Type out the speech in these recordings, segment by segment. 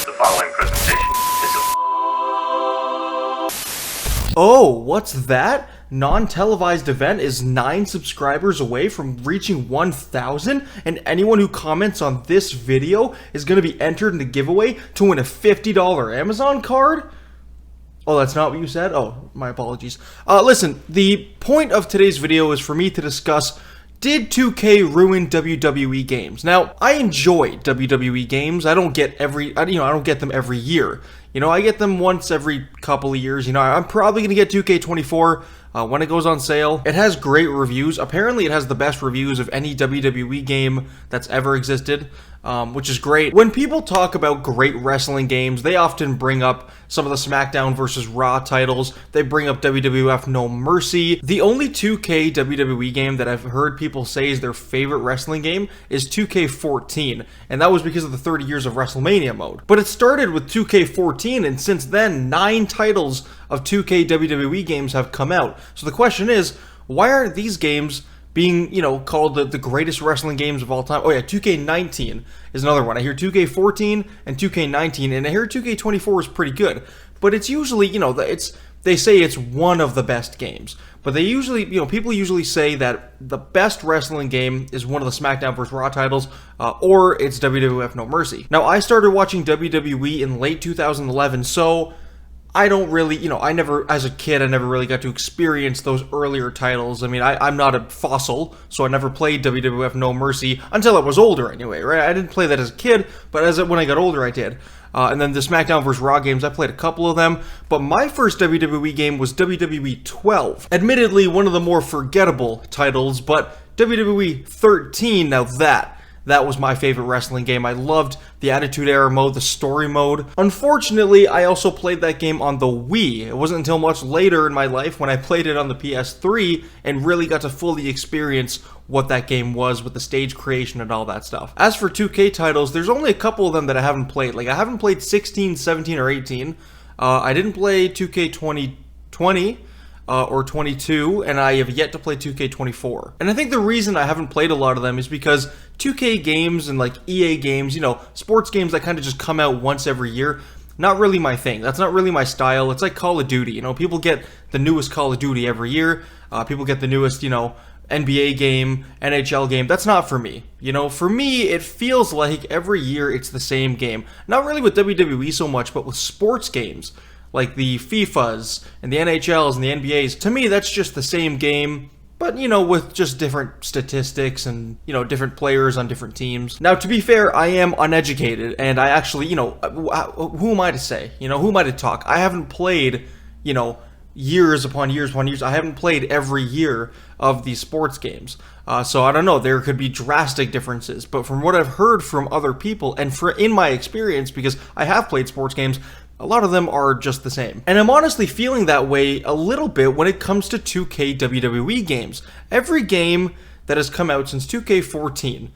The following presentation is a... Oh, what's that? Non-televised event is 9 subscribers away from reaching 1,000, and anyone who comments on this video is going to be entered in the giveaway to win a $50 Amazon card? Oh, that's not what you said? Oh, my apologies. Listen, the point of today's video is for me to discuss, did 2K ruin WWE games? Now, I enjoy WWE games. I don't get I don't get them every year. I get them once every couple of years. I'm probably going to get 2K24 when it goes on sale. It has great reviews. Apparently, it has the best reviews of any WWE game that's ever existed, which is great. When people talk about great wrestling games, they often bring up some of the SmackDown versus Raw titles. They bring up WWF No Mercy. The only 2K WWE game that I've heard people say is their favorite wrestling game is 2K14, and that was because of the 30 years of WrestleMania mode. But it started with 2K14, and since then, 9 titles of 2K WWE games have come out. So the question is, why aren't these games being, called the greatest wrestling games of all time? Oh yeah, 2K19 is another one. I hear 2K14 and 2K19, and I hear 2K24 is pretty good. But it's usually, they say it's one of the best games. But they usually, people usually say that the best wrestling game is one of the SmackDown vs. Raw titles, or it's WWF No Mercy. Now, I started watching WWE in late 2011, so I don't really, as a kid, I never really got to experience those earlier titles. I mean, I'm not a fossil, so I never played WWF No Mercy until I was older anyway, right? I didn't play that as a kid, but when I got older, I did. And then the SmackDown vs. Raw games, I played a couple of them, but my first WWE game was WWE 12. Admittedly, one of the more forgettable titles, but WWE 13, now that was my favorite wrestling game. I loved the Attitude Era mode, the story mode. Unfortunately, I also played that game on the Wii. It wasn't until much later in my life when I played it on the PS3 and really got to fully experience what that game was with the stage creation and all that stuff. As for 2K titles, there's only a couple of them that I haven't played. Like, I haven't played 16, 17, or 18. I didn't play 2K 2020. Or 22, and I have yet to play 2K24. And I think the reason I haven't played a lot of them is because 2K games and like EA games, sports games that kind of just come out once every year, not really my thing. That's not really my style. It's like Call of Duty. People get the newest Call of Duty every year. People get the newest, NBA game, NHL game. That's not for me. For me, it feels like every year it's the same game. Not really with WWE so much, but with sports games, like the FIFAs and the NHLs and the NBAs. To me, that's just the same game, but, with just different statistics and, different players on different teams. Now, to be fair, I am uneducated, and I actually, who am I to say? Who am I to talk? I haven't played, years upon years upon years. I haven't played every year of these sports games. So I don't know, there could be drastic differences, but from what I've heard from other people, and in my experience, because I have played sports games, a lot of them are just the same. And I'm honestly feeling that way a little bit when it comes to 2K WWE games. Every game that has come out since 2K14,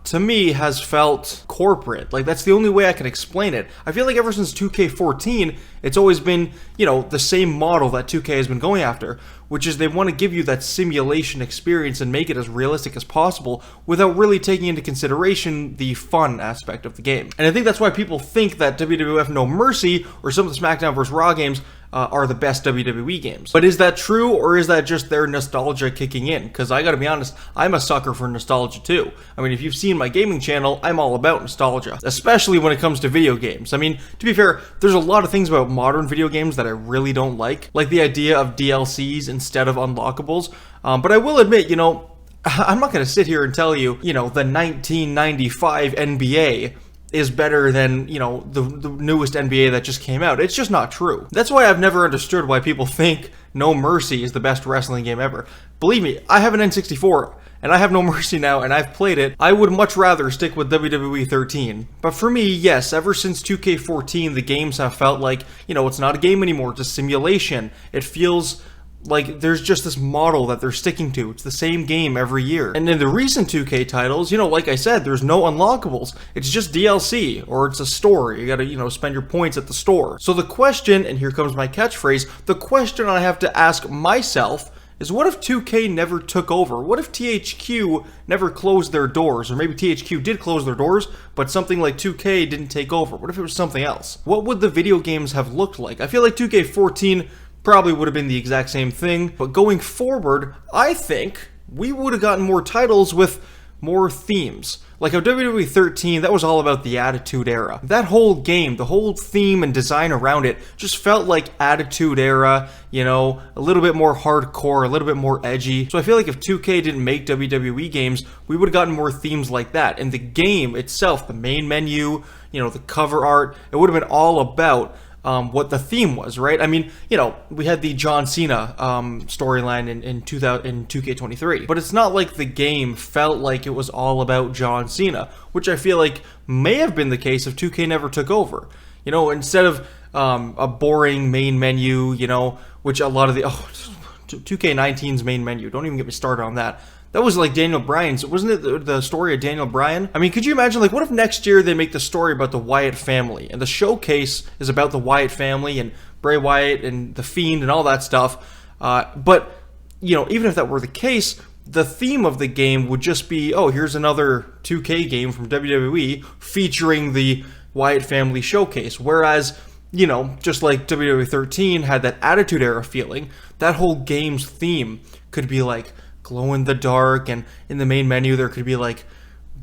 to me, has felt corporate. Like, that's the only way I can explain it. I feel like ever since 2K14, it's always been, the same model that 2K has been going after, which is they want to give you that simulation experience and make it as realistic as possible without really taking into consideration the fun aspect of the game. And I think that's why people think that WWF No Mercy or some of the SmackDown vs. Raw games are the best WWE games. But is that true, or is that just their nostalgia kicking in? Because I gotta be honest, I'm a sucker for nostalgia too. I mean, if you've seen my gaming channel, I'm all about nostalgia, especially when it comes to video games. I mean, to be fair, there's a lot of things about modern video games that I really don't like the idea of DLCs instead of unlockables. But I will admit, I'm not gonna sit here and tell you, the 1995 NBA is better than, the newest NBA that just came out. It's just not true. That's why I've never understood why people think No Mercy is the best wrestling game ever. Believe me, I have an N64, and I have No Mercy now, and I've played it. I would much rather stick with WWE 13. But for me, yes, ever since 2K14, the games have felt like, it's not a game anymore, it's a simulation. It feels like there's just this model that they're sticking to. It's the same game every year. And in the recent 2K titles, like I said, there's no unlockables. It's just DLC, or it's a store. You gotta, spend your points at the store. So the question, and here comes my catchphrase, the question I have to ask myself is what if 2K never took over? What if THQ never closed their doors? Or maybe THQ did close their doors, but something like 2K didn't take over. What if it was something else? What would the video games have looked like? I feel like 2K14 probably would have been the exact same thing, but going forward, I think we would have gotten more titles with more themes. Like how WWE 13, that was all about the Attitude Era. That whole game, the whole theme and design around it just felt like Attitude Era, you know, a little bit more hardcore, a little bit more edgy. So I feel like if 2K didn't make WWE games, we would have gotten more themes like that. And the game itself, the main menu, you know, the cover art, it would have been all about what the theme was, right? I mean, you know, we had the John Cena storyline in 2K23, but it's not like the game felt like it was all about John Cena, which I feel like may have been the case if 2K never took over. You know, instead of a boring main menu, you know, which a lot of the 2K19's main menu, don't even get me started on that. That was like Daniel Bryan's, wasn't it the story of Daniel Bryan? I mean, could you imagine, like, what if next year they make the story about the Wyatt family, and the showcase is about the Wyatt family, and Bray Wyatt, and The Fiend, and all that stuff, but, you know, even if that were the case, the theme of the game would just be, oh, here's another 2K game from WWE featuring the Wyatt family showcase, whereas, you know, just like WWE 13 had that Attitude Era feeling, that whole game's theme could be like glow in the dark, and in the main menu there could be like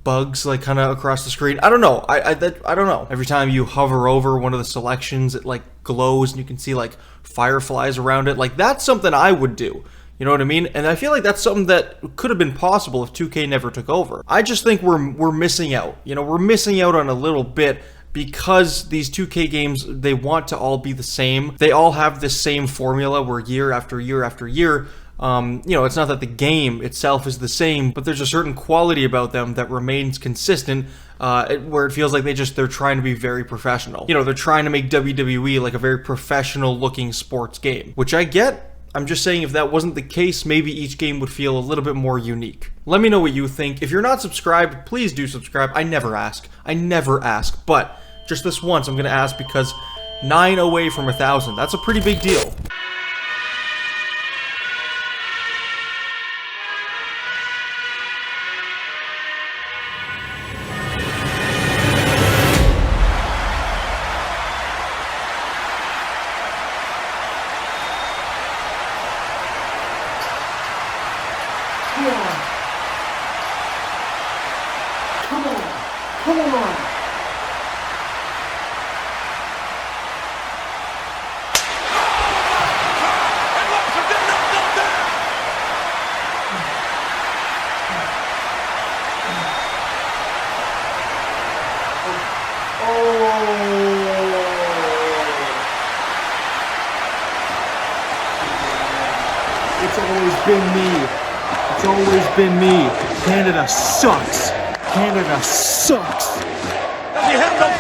bugs like kind of across the screen. I don't know. I don't know. Every time you hover over one of the selections, it like glows and you can see like fireflies around it. Like that's something I would do. You know what I mean? And I feel like that's something that could have been possible if 2K never took over. I just think we're missing out. You know, we're missing out on a little bit because these 2K games, they want to all be the same. They all have this same formula where year after year after year, you know, it's not that the game itself is the same, but there's a certain quality about them that remains consistent, where it feels like they're trying to be very professional. You know, they're trying to make WWE like a very professional looking sports game, which I get. I'm just saying if that wasn't the case, maybe each game would feel a little bit more unique. Let me know what you think. If you're not subscribed, please do subscribe. I never ask, but just this once I'm gonna ask because 9 away from 1,000, that's a pretty big deal. Come on. It's always been me. It's always been me. Canada sucks. Canada sucks. Does he have the